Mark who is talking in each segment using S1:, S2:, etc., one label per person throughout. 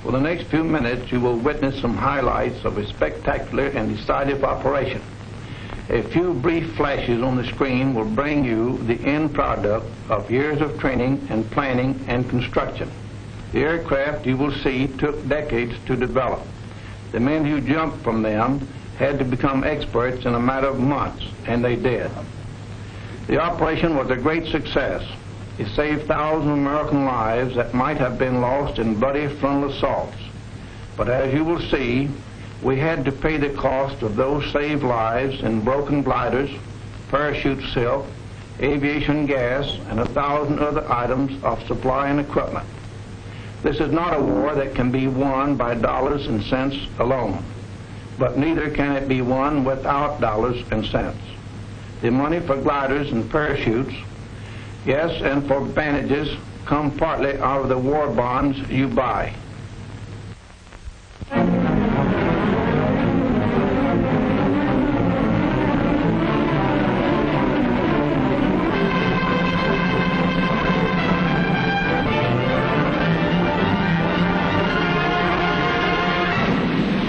S1: For the next few minutes, you will witness some highlights of a spectacular and decisive operation. A few brief flashes on the screen will bring you the end product of years of training and planning and construction. The aircraft you will see took decades to develop. The men who jumped from them had to become experts in a matter of months, and they did. The operation was a great success. It saved thousands of American lives that might have been lost in bloody frontal assaults. But as you will see, we had to pay the cost of those saved lives in broken gliders, parachute silk, aviation gas, and 1,000 other items of supply and equipment. This is not a war that can be won by dollars and cents alone, but neither can it be won without dollars and cents. The money for gliders and parachutes, yes, and for bandages, come partly out of the war bonds you buy.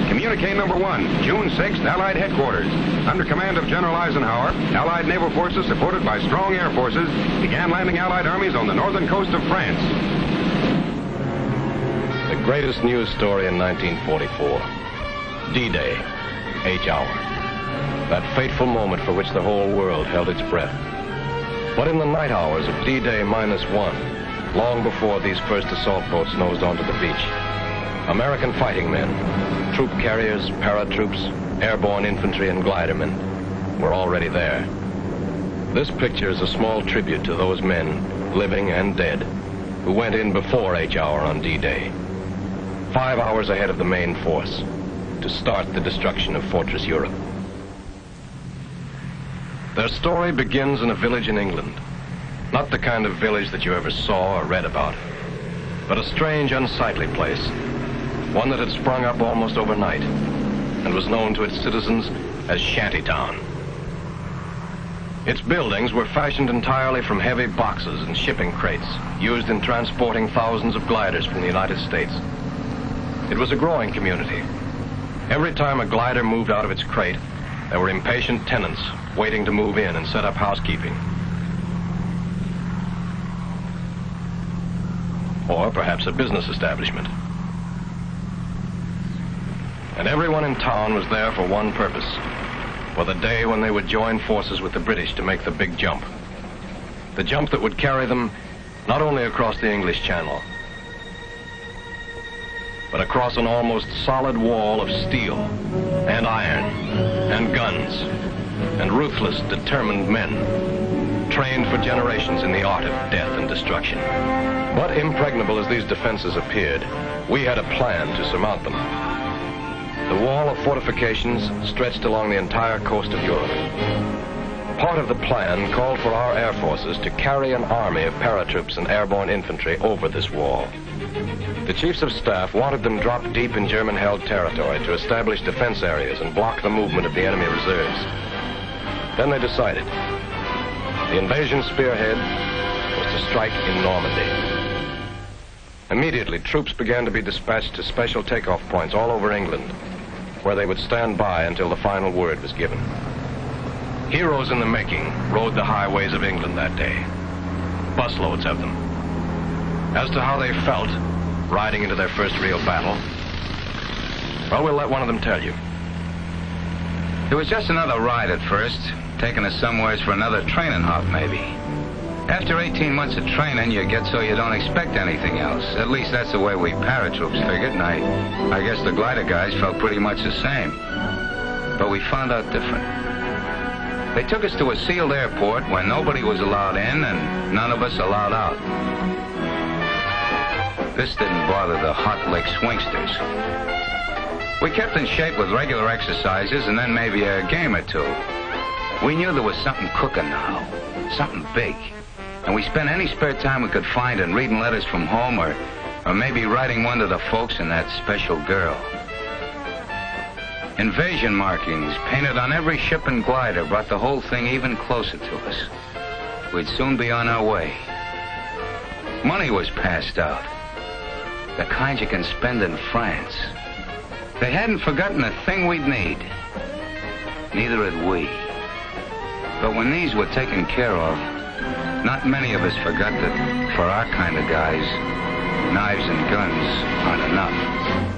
S2: Communique number 1, June 6th, Allied headquarters. Under command of General Eisenhower, Allied naval forces supported by strong air forces began landing Allied armies on the northern coast of France.
S3: The greatest news story in 1944. D-Day, H hour. That fateful moment for which the whole world held its breath. But in the night hours of D-Day-1, long before these first assault boats nosed onto the beach, American fighting men, troop carriers, paratroops, airborne infantry, and glidermen were already there. This picture is a small tribute to those men, living and dead, who went in before H hour on D-Day, 5 hours ahead of the main force, to start the destruction of Fortress Europe. Their story begins in a village in England. Not the kind of village that you ever saw or read about, but a strange, unsightly place. One that had sprung up almost overnight and was known to its citizens as Shantytown. Its buildings were fashioned entirely from heavy boxes and shipping crates used in transporting thousands of gliders from the United States. It was a growing community. Every time a glider moved out of its crate, there were impatient tenants waiting to move in and set up housekeeping. Or perhaps a business establishment. And everyone in town was there for one purpose, for the day when they would join forces with the British to make the big jump. The jump that would carry them not only across the English Channel, but across an almost solid wall of steel and iron and guns and ruthless, determined men, trained for generations in the art of death and destruction. But impregnable as these defenses appeared, we had a plan to surmount them. The wall of fortifications stretched along the entire coast of Europe. Part of the plan called for our air forces to carry an army of paratroops and airborne infantry over this wall. The chiefs of staff wanted them dropped deep in German-held territory to establish defense areas and block the movement of the enemy reserves. Then they decided. The invasion spearhead was to strike in Normandy. Immediately, troops began to be dispatched to special takeoff points all over England, where they would stand by until the final word was given. Heroes in the making rode the highways of England that day, busloads of them. As to how they felt riding into their first real battle, well, we'll let one of them tell you.
S4: It was just another ride at first, taking us somewheres for another training hop, maybe. After 18 months of training, you get so you don't expect anything else. At least that's the way we paratroops figured, and I guess the glider guys felt pretty much the same. But we found out different. They took us to a sealed airport where nobody was allowed in and none of us allowed out. This didn't bother the hot-licked swingsters. We kept in shape with regular exercises and then maybe a game or two. We knew there was something cooking now, something big. And we spent any spare time we could find in reading letters from home or maybe writing one to the folks and that special girl. Invasion markings painted on every ship and glider brought the whole thing even closer to us. We'd soon be on our way. Money was passed out. The kind you can spend in France. They hadn't forgotten a thing we'd need. Neither had we. But when these were taken care of, not many of us forgot that for our kind of guys, knives and guns aren't enough.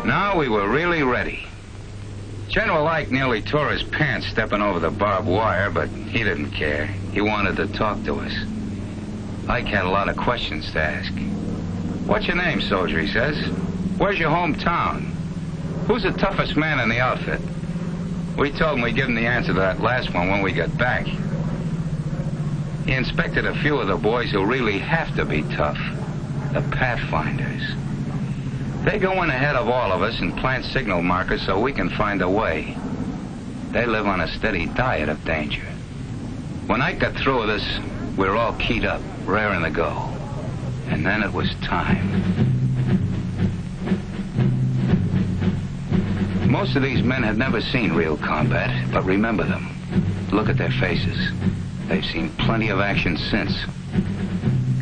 S4: Now we were really ready. General Ike nearly tore his pants stepping over the barbed wire, but he didn't care. He wanted to talk to us. Ike had a lot of questions to ask. What's your name, soldier, he says. Where's your hometown? Who's the toughest man in the outfit? We told him we'd give him the answer to that last one when we got back. He inspected a few of the boys who really have to be tough. The Pathfinders. They go in ahead of all of us and plant signal markers so we can find a way. They live on a steady diet of danger. When Ike got through with us, we were all keyed up, raring to go. And then it was time. Most of these men had never seen real combat, but remember them. Look at their faces. They've seen plenty of action since.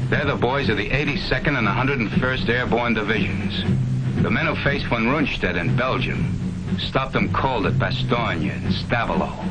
S4: They're the boys of the 82nd and 101st Airborne Divisions. The men who faced von Rundstedt in Belgium, stopped them cold at Bastogne and Stavelot.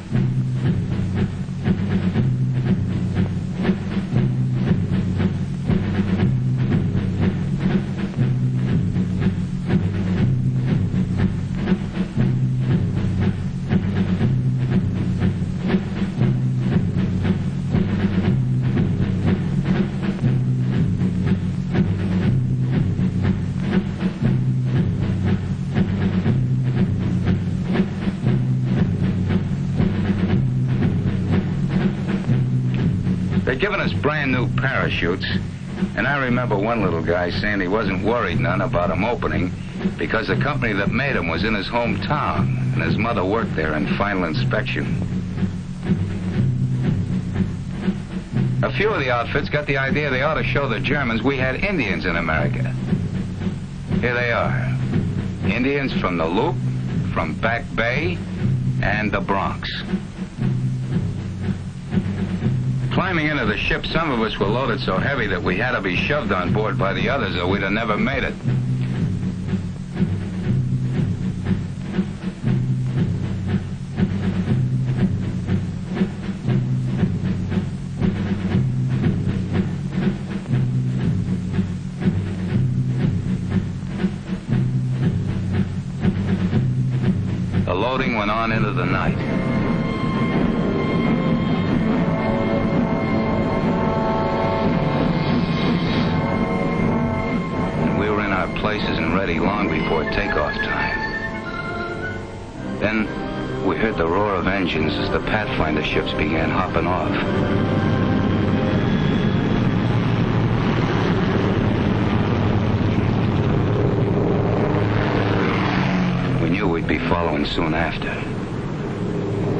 S4: They'd given us brand new parachutes, and I remember one little guy saying he wasn't worried none about them opening because the company that made them was in his hometown, and his mother worked there in final inspection. A few of the outfits got the idea they ought to show the Germans we had Indians in America. Here they are. Indians from the Loop, from Back Bay, and the Bronx. Climbing into the ship, some of us were loaded so heavy that we had to be shoved on board by the others or we'd have never made it. The loading went on into the night. Places and ready long before takeoff time. Then we heard the roar of engines as the Pathfinder ships began hopping off. We knew we'd be following soon after.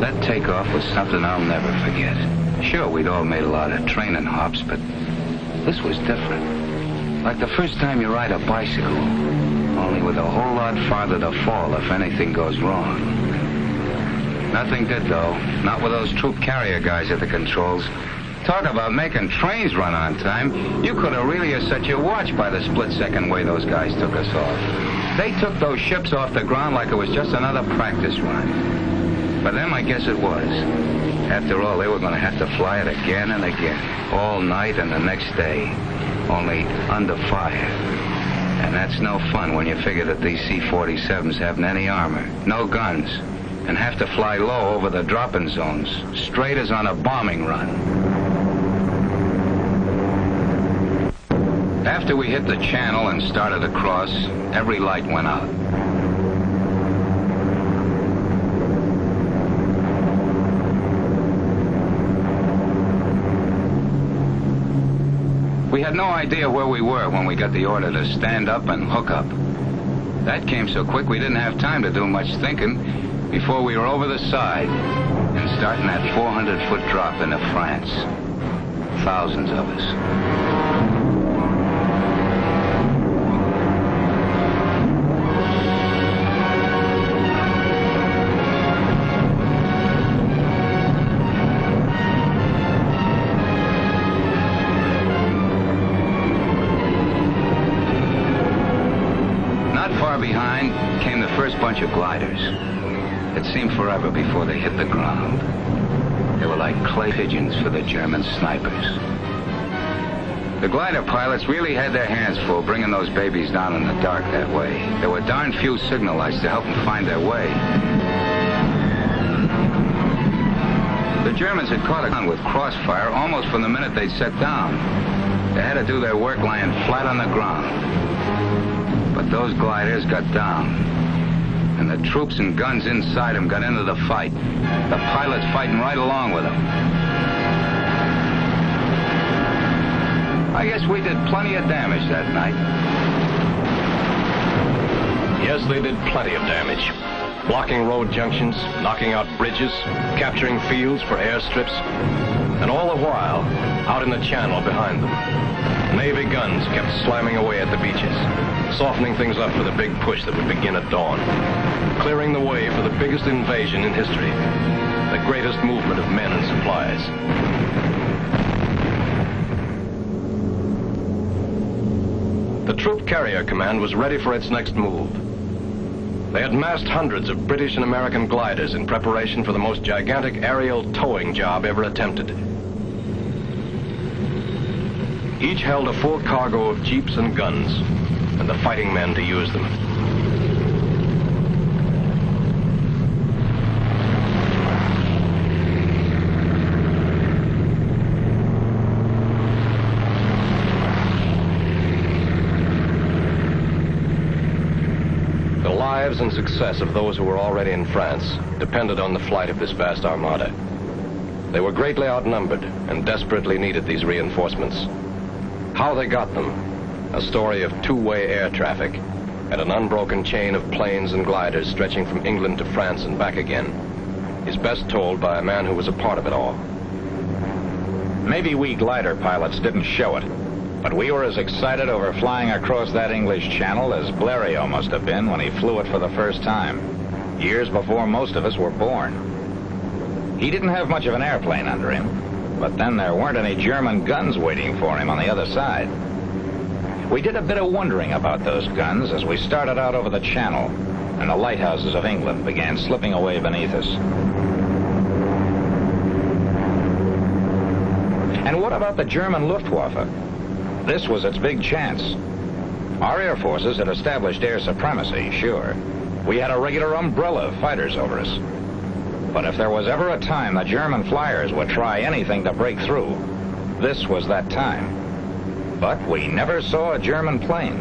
S4: That takeoff was something I'll never forget. Sure, we'd all made a lot of training hops, but this was different. Like the first time you ride a bicycle, only with a whole lot farther to fall if anything goes wrong. Nothing did, though. Not with those troop carrier guys at the controls. Talk about making trains run on time. You could have really set your watch by the split-second way those guys took us off. They took those ships off the ground like it was just another practice run. For them, I guess it was. After all, they were going to have to fly it again and again, all night and the next day. Only under fire. And that's no fun when you figure that these C-47s haven't any armor, no guns, and have to fly low over the drop-in zones, straight as on a bombing run. After we hit the channel and started across, every light went out. We had no idea where we were when we got the order to stand up and hook up. That came so quick we didn't have time to do much thinking before we were over the side and starting that 400-foot drop into France. Thousands of us. behind came the first bunch of gliders. It seemed forever before they hit the ground. They were like clay pigeons for the German snipers. The glider pilots really had their hands full bringing those babies down in the dark that way. There were darn few signal lights to help them find their way. The Germans had caught a gun with crossfire almost from the minute they'd set down. They had to do their work lying flat on the ground. But those gliders got down. And the troops and guns inside them got into the fight. The pilots fighting right along with them. I guess we did plenty of damage that night.
S3: Yes, they did plenty of damage. Blocking road junctions, knocking out bridges, capturing fields for airstrips, and all the while, out in the channel behind them, Navy guns kept slamming away at the beaches, softening things up for the big push that would begin at dawn, clearing the way for the biggest invasion in history, the greatest movement of men and supplies. The Troop Carrier Command was ready for its next move. They had massed hundreds of British and American gliders in preparation for the most gigantic aerial towing job ever attempted. Each held a full cargo of jeeps and guns, and the fighting men to use them. The lives and success of those who were already in France depended on the flight of this vast armada. They were greatly outnumbered and desperately needed these reinforcements. How they got them, a story of two-way air traffic and an unbroken chain of planes and gliders stretching from England to France and back again, is best told by a man who was a part of it all.
S5: Maybe we glider pilots didn't show it, but we were as excited over flying across that English Channel as Blériot must have been when he flew it for the first time, years before most of us were born. He didn't have much of an airplane under him, but then there weren't any German guns waiting for him on the other side. We did a bit of wondering about those guns as we started out over the Channel, and the lighthouses of England began slipping away beneath us. And what about the German Luftwaffe? This was its big chance. Our air forces had established air supremacy, sure. We had a regular umbrella of fighters over us. But if there was ever a time the German flyers would try anything to break through, this was that time. But we never saw a German plane.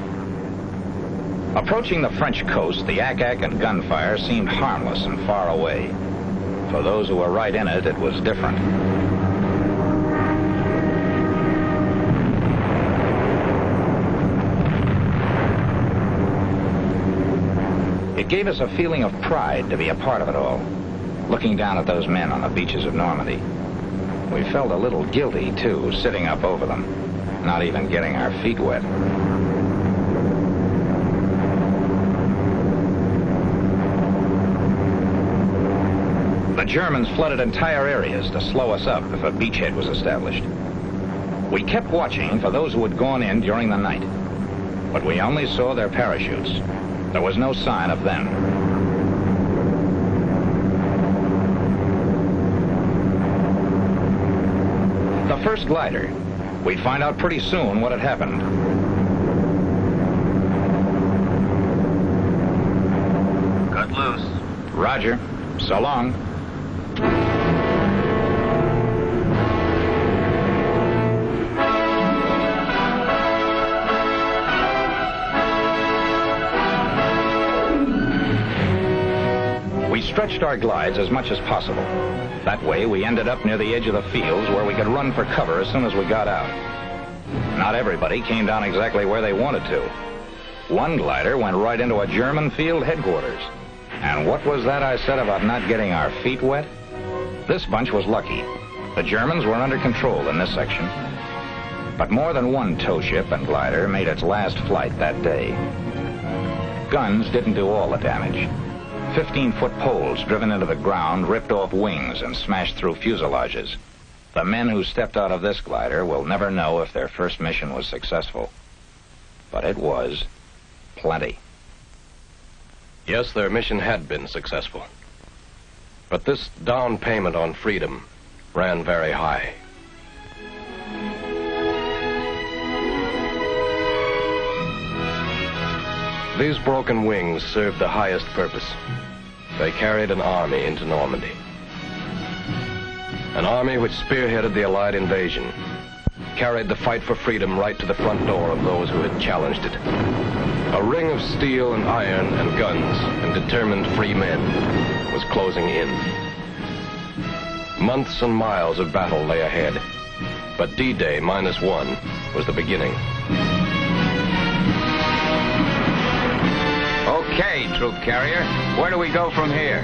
S5: Approaching the French coast, the ack-ack and gunfire seemed harmless and far away. For those who were right in it, it was different. It gave us a feeling of pride to be a part of it all, looking down at those men on the beaches of Normandy. We felt a little guilty, too, sitting up over them, not even getting our feet wet. The Germans flooded entire areas to slow us up if a beachhead was established. We kept watching for those who had gone in during the night, but we only saw their parachutes. There was no sign of them. The first glider. We'd find out pretty soon what had happened.
S6: Cut loose.
S5: Roger. So long. We stretched our glides as much as possible. That way, we ended up near the edge of the fields where we could run for cover as soon as we got out. Not everybody came down exactly where they wanted to. One glider went right into a German field headquarters. And what was that I said about not getting our feet wet? This bunch was lucky. The Germans were under control in this section. But more than one tow ship and glider made its last flight that day. Guns didn't do all the damage. 15-foot poles driven into the ground ripped off wings and smashed through fuselages. The men who stepped out of this glider will never know if their first mission was successful. But it was plenty.
S3: Yes, their mission had been successful. But this down payment on freedom ran very high. These broken wings served the highest purpose. They carried an army into Normandy. An army which spearheaded the Allied invasion, carried the fight for freedom right to the front door of those who had challenged it. A ring of steel and iron and guns and determined free men was closing in. Months and miles of battle lay ahead, but D-Day-1 was the beginning.
S4: Okay, troop carrier, where do we go from here?